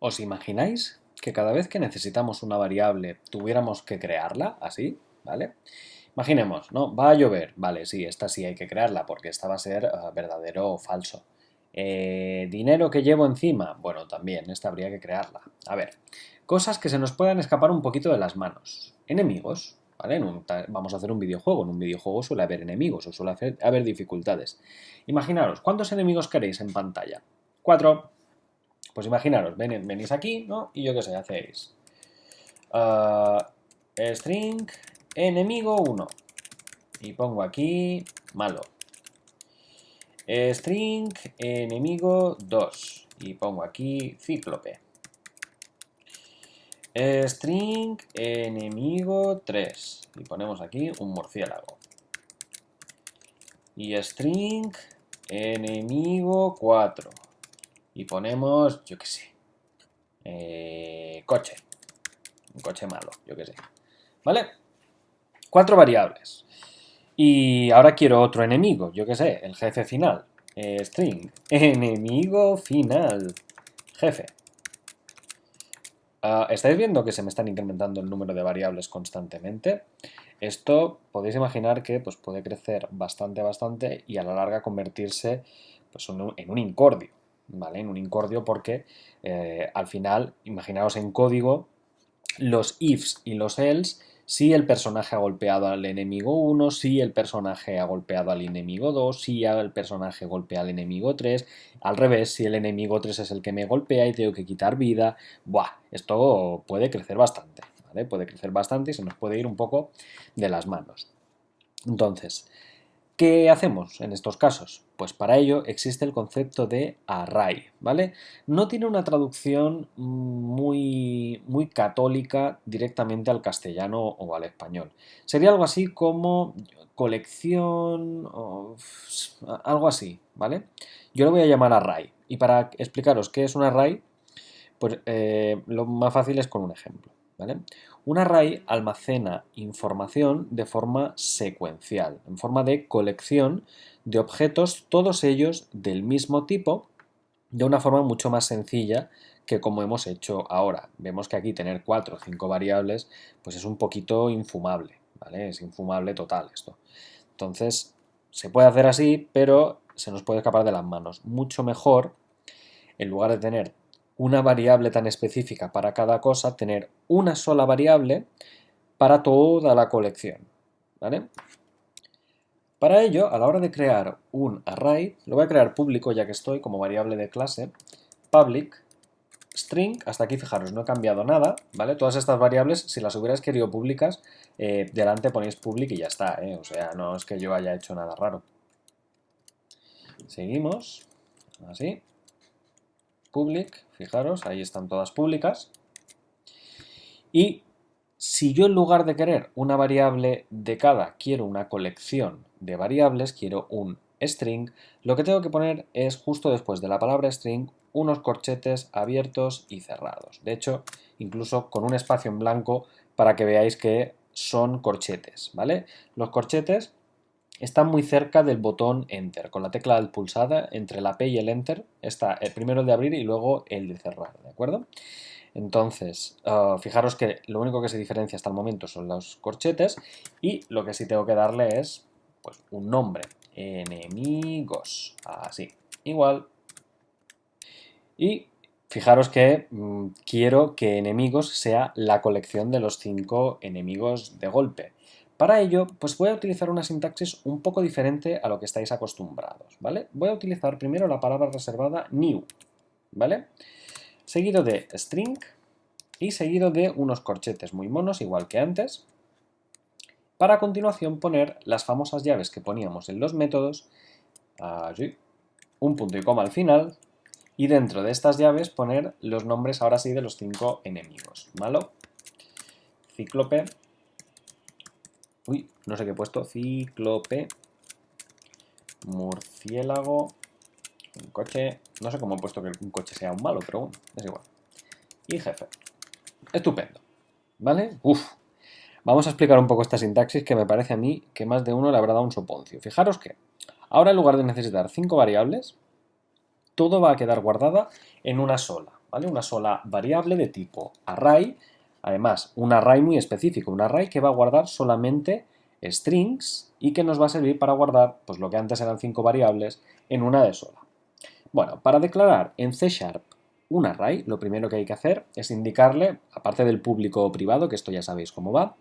¿Os imagináis que cada vez que necesitamos una variable tuviéramos que crearla así? ¿Vale? Imaginemos, ¿no? Va a llover. Vale, sí, esta sí hay que crearla porque esta va a ser verdadero o falso. Dinero que llevo encima. Bueno, también, esta habría que crearla. A ver, cosas que se nos puedan escapar un poquito de las manos. Enemigos, ¿vale? Vamos a hacer un videojuego. En un videojuego suele haber enemigos o suele haber dificultades. Imaginaros, ¿cuántos enemigos queréis en pantalla? 4. Pues imaginaros, venís aquí, ¿no? Y yo qué sé, hacéis string enemigo 1 y pongo aquí malo. String enemigo 2 y pongo aquí cíclope. String enemigo 3 y ponemos aquí un murciélago. Y string enemigo 4 y ponemos, yo qué sé, coche. Un coche malo, yo qué sé. ¿Vale? 4 variables. Y ahora quiero otro enemigo, yo qué sé, el jefe final. String. Enemigo final. Jefe. ¿Estáis viendo que se me están incrementando el número de variables constantemente? Esto podéis imaginar que pues, puede crecer bastante y a la larga convertirse pues, en un incordio, ¿vale? En un incordio porque al final, imaginaos en código, los ifs y los else, si el personaje ha golpeado al enemigo 1, si el personaje ha golpeado al enemigo 2, si el personaje golpea al enemigo 3, al revés, si el enemigo 3 es el que me golpea y tengo que quitar vida. Buah, esto puede crecer bastante, ¿vale? Puede crecer bastante y se nos puede ir un poco de las manos. Entonces, ¿qué hacemos en estos casos? Pues para ello existe el concepto de array, ¿vale? No tiene una traducción muy católica directamente al castellano o al español. Sería algo así como colección o algo así, ¿vale? Yo lo voy a llamar array. Y para explicaros qué es un array, pues lo más fácil es con un ejemplo, ¿vale? Un array almacena información de forma secuencial, en forma de colección de objetos, todos ellos del mismo tipo, de una forma mucho más sencilla que como hemos hecho ahora. Vemos que aquí tener 4 o 5 variables, pues es un poquito infumable, ¿vale? Es infumable total esto. Entonces, se puede hacer así, pero se nos puede escapar de las manos. Mucho mejor, en lugar de tener una variable tan específica para cada cosa, tener una sola variable para toda la colección, ¿vale? Para ello, a la hora de crear un array, lo voy a crear público ya que estoy como variable de clase, public string, hasta aquí fijaros, no he cambiado nada, ¿vale? Todas estas variables, si las hubierais querido públicas, delante ponéis public y ya está, ¿eh? O sea, no es que yo haya hecho nada raro. Seguimos, así, public, fijaros, ahí están todas públicas. Y si yo en lugar de querer una variable de cada, quiero una colección de variables, quiero un string, lo que tengo que poner es justo después de la palabra string unos corchetes abiertos y cerrados. De hecho, incluso con un espacio en blanco para que veáis que son corchetes, ¿vale? Los corchetes están muy cerca del botón Enter. Con la tecla pulsada entre la P y el Enter está el primero el de abrir y luego el de cerrar, ¿de acuerdo? Entonces, fijaros que lo único que se diferencia hasta el momento son los corchetes y lo que sí tengo que darle es pues, un nombre. Enemigos. Así. Igual. Y fijaros que quiero que enemigos sea la colección de los 5 enemigos de golpe. Para ello, pues voy a utilizar una sintaxis un poco diferente a lo que estáis acostumbrados, ¿vale? Voy a utilizar primero la palabra reservada new, ¿vale? Seguido de string y seguido de unos corchetes muy monos, igual que antes, para a continuación poner las famosas llaves que poníamos en los métodos, allí, un punto y coma al final, y dentro de estas llaves poner los nombres ahora sí de los 5 enemigos. Malo, cíclope, uy, no sé qué he puesto, cíclope, murciélago, un coche, no sé cómo he puesto que un coche sea un malo, pero bueno, es igual. Y jefe. Estupendo. ¿Vale? Uf. Vamos a explicar un poco esta sintaxis que me parece a mí que más de uno le habrá dado un soponcio. Fijaros que ahora en lugar de necesitar 5 variables, todo va a quedar guardada en una sola, ¿vale? Una sola variable de tipo array, además un array muy específico, un array que va a guardar solamente strings y que nos va a servir para guardar, pues lo que antes eran 5 variables, en una de sola. Bueno, para declarar en C# un array, lo primero que hay que hacer es indicarle, aparte del público o privado, que esto ya sabéis cómo va,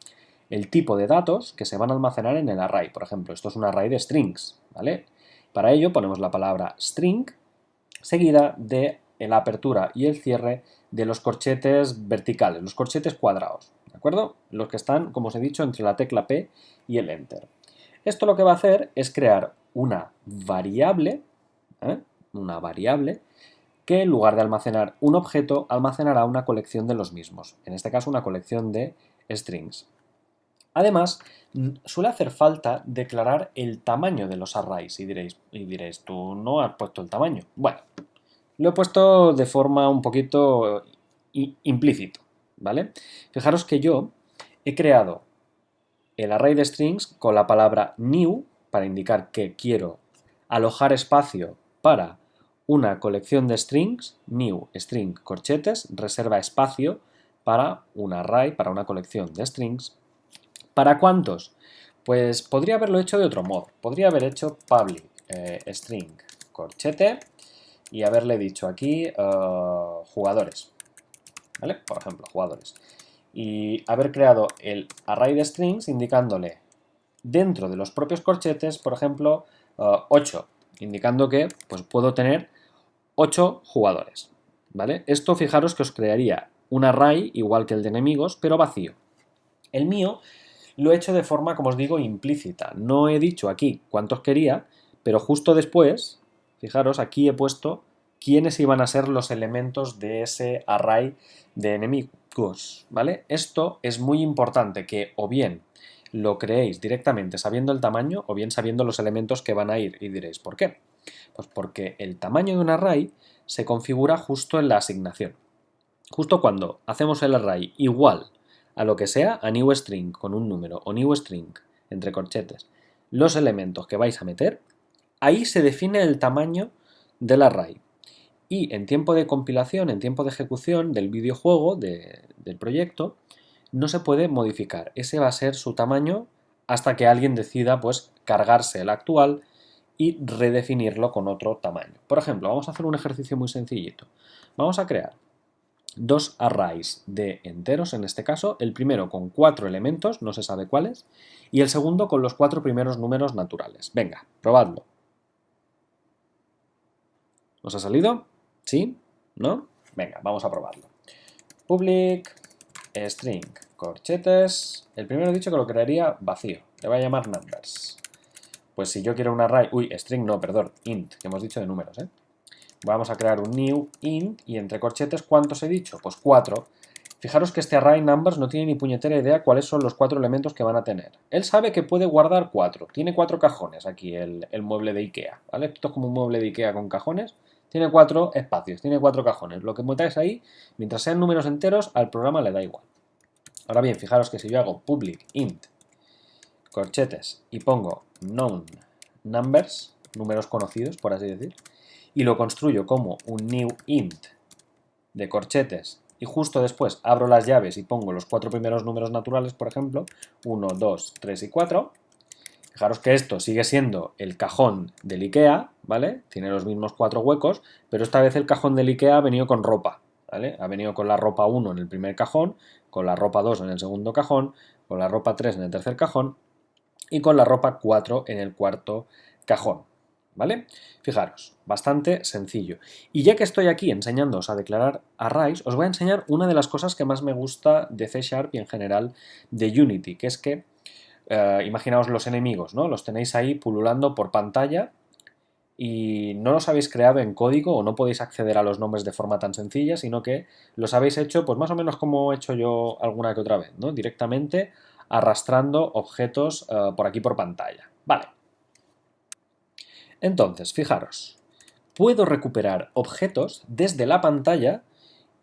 el tipo de datos que se van a almacenar en el array. Por ejemplo, esto es un array de strings, ¿vale? Para ello ponemos la palabra string seguida de la apertura y el cierre de los corchetes verticales, los corchetes cuadrados, ¿de acuerdo? Los que están, como os he dicho, entre la tecla P y el Enter. Esto lo que va a hacer es crear una variable, que en lugar de almacenar un objeto, almacenará una colección de los mismos, en este caso una colección de strings. Además, suele hacer falta declarar el tamaño de los arrays y diréis, tú no has puesto el tamaño. Bueno, lo he puesto de forma un poquito implícito, ¿vale? Fijaros que yo he creado el array de strings con la palabra new para indicar que quiero alojar espacio para una colección de strings, new string corchetes, reserva espacio para un array, para una colección de strings. ¿Para cuántos? Pues podría haberlo hecho de otro modo. Podría haber hecho public string corchete y haberle dicho aquí jugadores, ¿vale? Por ejemplo, jugadores. Y haber creado el array de strings indicándole dentro de los propios corchetes, por ejemplo, 8, indicando que pues, puedo tener 8 jugadores, ¿vale? Esto fijaros que os crearía un array igual que el de enemigos, pero vacío. El mío lo he hecho de forma, como os digo, implícita. No he dicho aquí cuántos quería, pero justo después, fijaros, aquí he puesto quiénes iban a ser los elementos de ese array de enemigos, ¿vale? Esto es muy importante, que o bien lo creéis directamente sabiendo el tamaño o bien sabiendo los elementos que van a ir. Y diréis, ¿por qué? Pues porque el tamaño de un array se configura justo en la asignación. Justo cuando hacemos el array igual a lo que sea, a new string con un número o new string entre corchetes, los elementos que vais a meter, ahí se define el tamaño del array. Y en tiempo de compilación, en tiempo de ejecución del videojuego, del proyecto, no se puede modificar. Ese va a ser su tamaño hasta que alguien decida pues cargarse el actual y redefinirlo con otro tamaño. Por ejemplo, vamos a hacer un ejercicio muy sencillito. Vamos a crear dos arrays de enteros, en este caso, el primero con 4 elementos, no se sabe cuáles, y el segundo con los 4 primeros números naturales. Venga, probadlo. ¿Os ha salido? ¿Sí? ¿No? Venga, vamos a probarlo. Public string corchetes. El primero he dicho que lo crearía vacío. Le voy a llamar numbers. Pues si yo quiero un array... Uy, string no, perdón, int, que hemos dicho de números, ¿eh? Vamos a crear un new int y entre corchetes, ¿cuántos he dicho? Pues 4. Fijaros que este array numbers no tiene ni puñetera idea cuáles son los 4 elementos que van a tener. Él sabe que puede guardar 4. Tiene 4 cajones aquí el mueble de Ikea, ¿vale? Esto es como un mueble de Ikea con cajones. Tiene 4 espacios, tiene 4 cajones. Lo que metáis ahí, mientras sean números enteros, al programa le da igual. Ahora bien, fijaros que si yo hago public int corchetes y pongo known numbers, números conocidos, por así decir, y lo construyo como un new int de corchetes y justo después abro las llaves y pongo los 4 primeros números naturales, por ejemplo, 1, 2, 3 y 4. Fijaros que esto sigue siendo el cajón del Ikea, ¿vale? Tiene los mismos 4 huecos, pero esta vez el cajón del Ikea ha venido con ropa, ¿vale? Ha venido con la ropa 1 en el primer cajón, con la ropa 2 en el segundo cajón, con la ropa 3 en el tercer cajón y con la ropa 4 en el cuarto cajón, ¿vale? Fijaros, bastante sencillo. Y ya que estoy aquí enseñándoos a declarar arrays, os voy a enseñar una de las cosas que más me gusta de C# y en general de Unity, que es que, imaginaos los enemigos, ¿no? Los tenéis ahí pululando por pantalla y no los habéis creado en código o no podéis acceder a los nombres de forma tan sencilla, sino que los habéis hecho, pues más o menos como he hecho yo alguna que otra vez, ¿no? Directamente arrastrando objetos por aquí por pantalla. Vale. Entonces, fijaros, puedo recuperar objetos desde la pantalla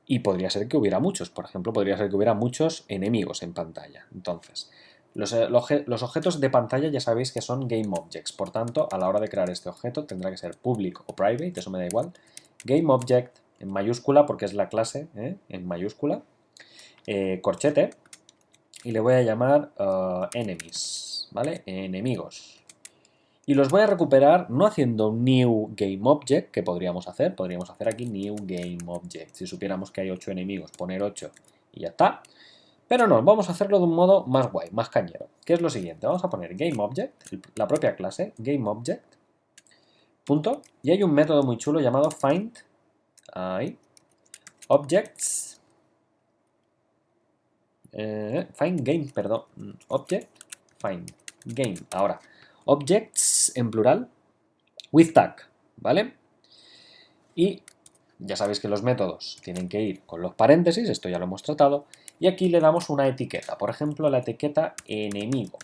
y podría ser que hubiera muchos. Por ejemplo, podría ser que hubiera muchos enemigos en pantalla. Entonces, los objetos de pantalla ya sabéis que son GameObjects. Por tanto, a la hora de crear este objeto tendrá que ser public o private, eso me da igual. GameObject en mayúscula porque es la clase, en mayúscula, corchete, y le voy a llamar enemies, ¿vale? Enemigos. Y los voy a recuperar no haciendo new game object, que podríamos hacer aquí new game object. Si supiéramos que hay 8 enemigos, poner 8 y ya está. Pero no, vamos a hacerlo de un modo más guay, más cañero. Que es lo siguiente, vamos a poner game object, la propia clase, game object, punto, y hay un método muy chulo llamado find, ahí, objects, find game, perdón, object, find game, ahora, objects en plural, with tag, ¿vale? Y ya sabéis que los métodos tienen que ir con los paréntesis, esto ya lo hemos tratado, y aquí le damos una etiqueta, por ejemplo la etiqueta enemigo.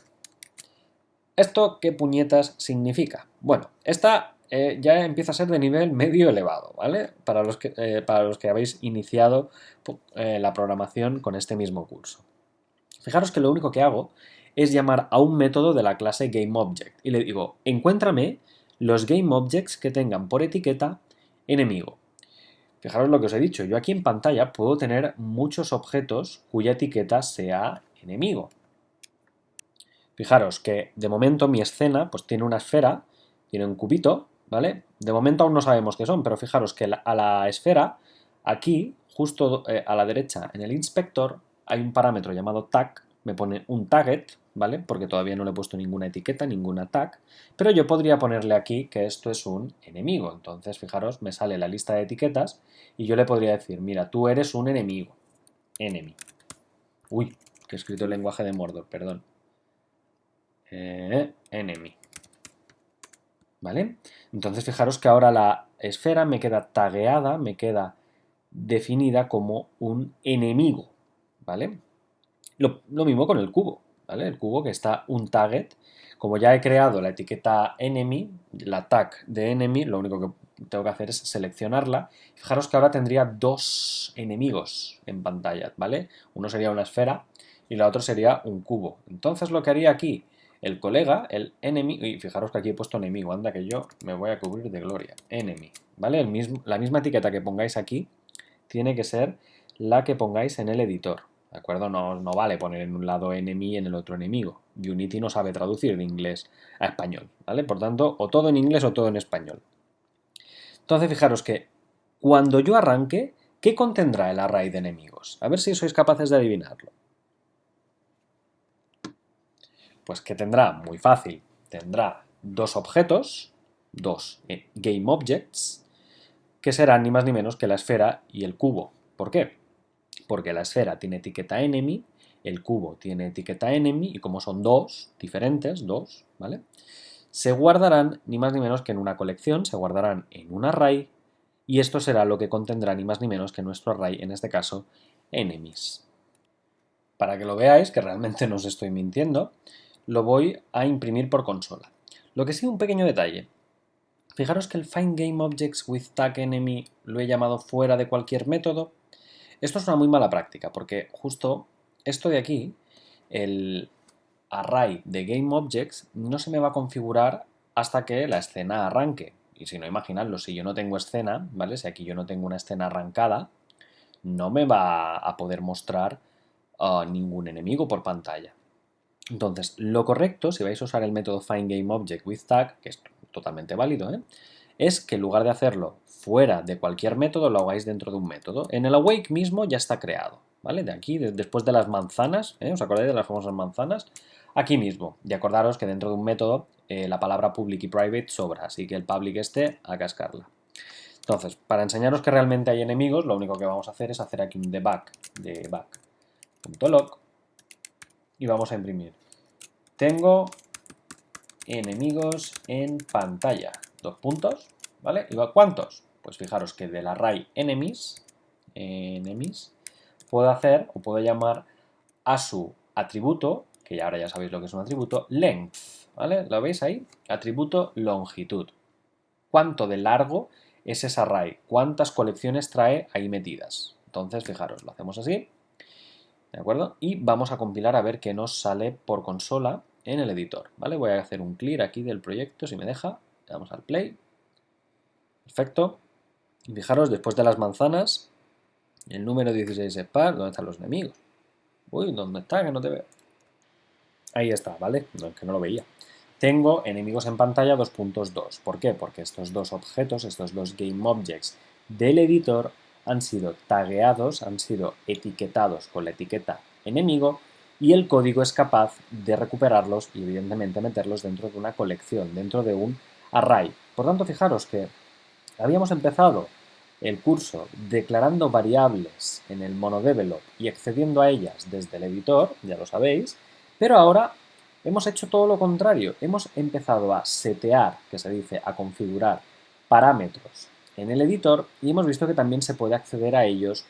¿Esto qué puñetas significa? Bueno, esta ya empieza a ser de nivel medio elevado, ¿vale? Para los que habéis iniciado la programación con este mismo curso. Fijaros que lo único que hago es llamar a un método de la clase GameObject y le digo, encuéntrame los GameObjects que tengan por etiqueta enemigo. Fijaros lo que os he dicho, yo aquí en pantalla puedo tener muchos objetos cuya etiqueta sea enemigo. Fijaros que de momento mi escena pues tiene una esfera, tiene un cubito, ¿vale? De momento aún no sabemos qué son, pero fijaros que a la esfera, aquí, justo a la derecha en el inspector, hay un parámetro llamado tag, me pone un target, ¿vale? Porque todavía no le he puesto ninguna etiqueta, ninguna tag, pero yo podría ponerle aquí que esto es un enemigo. Entonces, fijaros, me sale la lista de etiquetas y yo le podría decir, mira, tú eres un enemigo, enemy. Uy, que he escrito el lenguaje de Mordor, perdón. Enemy. ¿Vale? Entonces fijaros que ahora la esfera me queda tagueada, me queda definida como un enemigo, ¿vale? Lo mismo con el cubo, ¿vale? El cubo que está un target, como ya he creado la etiqueta enemy, la tag de enemy, lo único que tengo que hacer es seleccionarla. Fijaros que ahora tendría dos enemigos en pantalla, ¿vale? Uno sería una esfera y la otra sería un cubo. Entonces lo que haría aquí el colega, el enemy, y fijaros que aquí he puesto enemigo, anda que yo me voy a cubrir de gloria, enemy, ¿vale? La misma etiqueta que pongáis aquí tiene que ser la que pongáis en el editor, ¿de acuerdo? No vale poner en un lado enemy y en el otro enemigo. Unity no sabe traducir de inglés a español, ¿vale? Por tanto, o todo en inglés o todo en español. Entonces, fijaros que cuando yo arranque, ¿qué contendrá el array de enemigos? A ver si sois capaces de adivinarlo. Pues que tendrá, muy fácil, tendrá dos objetos, dos game objects, que serán ni más ni menos que la esfera y el cubo. ¿Por qué? Porque la esfera tiene etiqueta enemy, el cubo tiene etiqueta enemy, y como son dos diferentes, dos, ¿vale? Se guardarán ni más ni menos que en una colección, se guardarán en un array, y esto será lo que contendrá ni más ni menos que nuestro array, en este caso, enemies. Para que lo veáis, que realmente no os estoy mintiendo, lo voy a imprimir por consola. Lo que sí, un pequeño detalle. Fijaros que el find game objects with tag enemy lo he llamado fuera de cualquier método. Esto es una muy mala práctica, porque justo esto de aquí, el array de game objects, no se me va a configurar hasta que la escena arranque. Y si no, imaginadlo, si yo no tengo escena, ¿vale? Si aquí yo no tengo una escena arrancada, no me va a poder mostrar ningún enemigo por pantalla. Entonces, lo correcto, si vais a usar el método findGameObjectWithTag, que es totalmente válido, es que en lugar de hacerlo fuera de cualquier método, lo hagáis dentro de un método. En el awake mismo ya está creado, ¿vale? De aquí, después de las manzanas, ¿os acordáis de las famosas manzanas? Aquí mismo. Y acordaros que dentro de un método la palabra public y private sobra, así que el public a cascarla. Entonces, para enseñaros que realmente hay enemigos, lo único que vamos a hacer es hacer aquí un debug.log y vamos a imprimir. Tengo enemigos en pantalla. Dos puntos, ¿vale? ¿Y cuántos? Pues fijaros que del array enemies, puedo hacer o puedo llamar a su atributo, que ahora ya sabéis lo que es un atributo, length, ¿vale? ¿Lo veis ahí? Atributo longitud. ¿Cuánto de largo es ese array? ¿Cuántas colecciones trae ahí metidas? Entonces, fijaros, lo hacemos así, ¿de acuerdo? Y vamos a compilar a ver qué nos sale por consola en el editor, ¿vale? Voy a hacer un clear aquí del proyecto, si me deja. Le damos al play. Perfecto. Y fijaros, después de las manzanas, el número 16 es par. ¿Dónde están los enemigos? Uy, ¿dónde está? Que no te veo. Ahí está, ¿vale? No, que no lo veía. Tengo enemigos en pantalla 2.2. ¿Por qué? Porque estos dos objetos, estos dos GameObjects del editor han sido tagueados, han sido etiquetados con la etiqueta enemigo y el código es capaz de recuperarlos y evidentemente meterlos dentro de una colección, dentro de un array. Por tanto, fijaros que habíamos empezado el curso declarando variables en el monodevelop y accediendo a ellas desde el editor, ya lo sabéis, pero ahora hemos hecho todo lo contrario. Hemos empezado a setear, que se dice, a configurar parámetros en el editor y hemos visto que también se puede acceder a ellos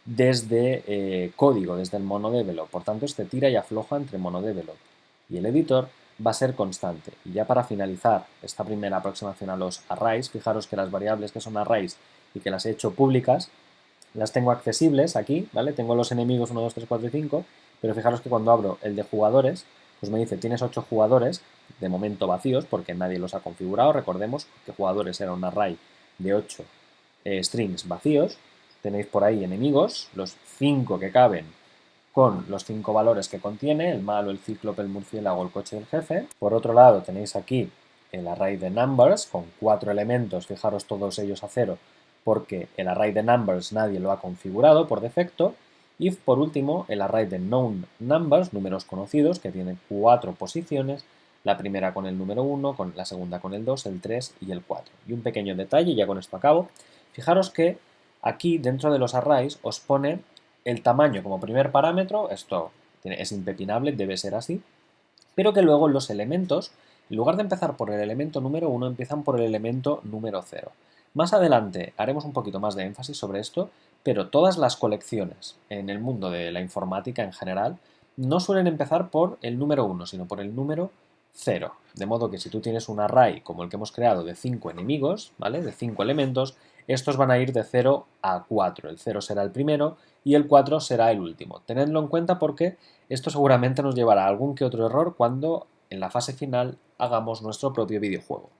desde código, desde el monodevelop. Por tanto, este tira y afloja entre monodevelop y el editor va a ser constante. Y ya para finalizar esta primera aproximación a los arrays, fijaros que las variables que son arrays y que las he hecho públicas, las tengo accesibles aquí, ¿vale? Tengo los enemigos 1, 2, 3, 4 y 5, pero fijaros que cuando abro el de jugadores, pues me dice tienes 8 jugadores, de momento vacíos, porque nadie los ha configurado. Recordemos que jugadores era un array de 8 strings vacíos. Tenéis por ahí enemigos, los 5 que caben con los 5 valores que contiene, el malo, el cíclope, el murciélago, el coche del jefe. Por otro lado tenéis aquí el array de numbers con 4 elementos, fijaros todos ellos a 0, porque el array de numbers nadie lo ha configurado por defecto. Y por último el array de known numbers, números conocidos, que tiene 4 posiciones, la primera con el número 1, con la segunda con el 2, el 3 y el 4. Y un pequeño detalle, ya con esto acabo, fijaros que aquí dentro de los arrays os pone el tamaño como primer parámetro, esto es impepinable, debe ser así, pero que luego los elementos, en lugar de empezar por el elemento número 1, empiezan por el elemento número 0. Más adelante haremos un poquito más de énfasis sobre esto, pero todas las colecciones en el mundo de la informática en general no suelen empezar por el número 1, sino por el número 0. De modo que si tú tienes un array como el que hemos creado de 5 enemigos, ¿vale? De 5 elementos, estos van a ir de 0 a 4. El 0 será el primero y el 4 será el último. Tenedlo en cuenta porque esto seguramente nos llevará a algún que otro error cuando en la fase final hagamos nuestro propio videojuego.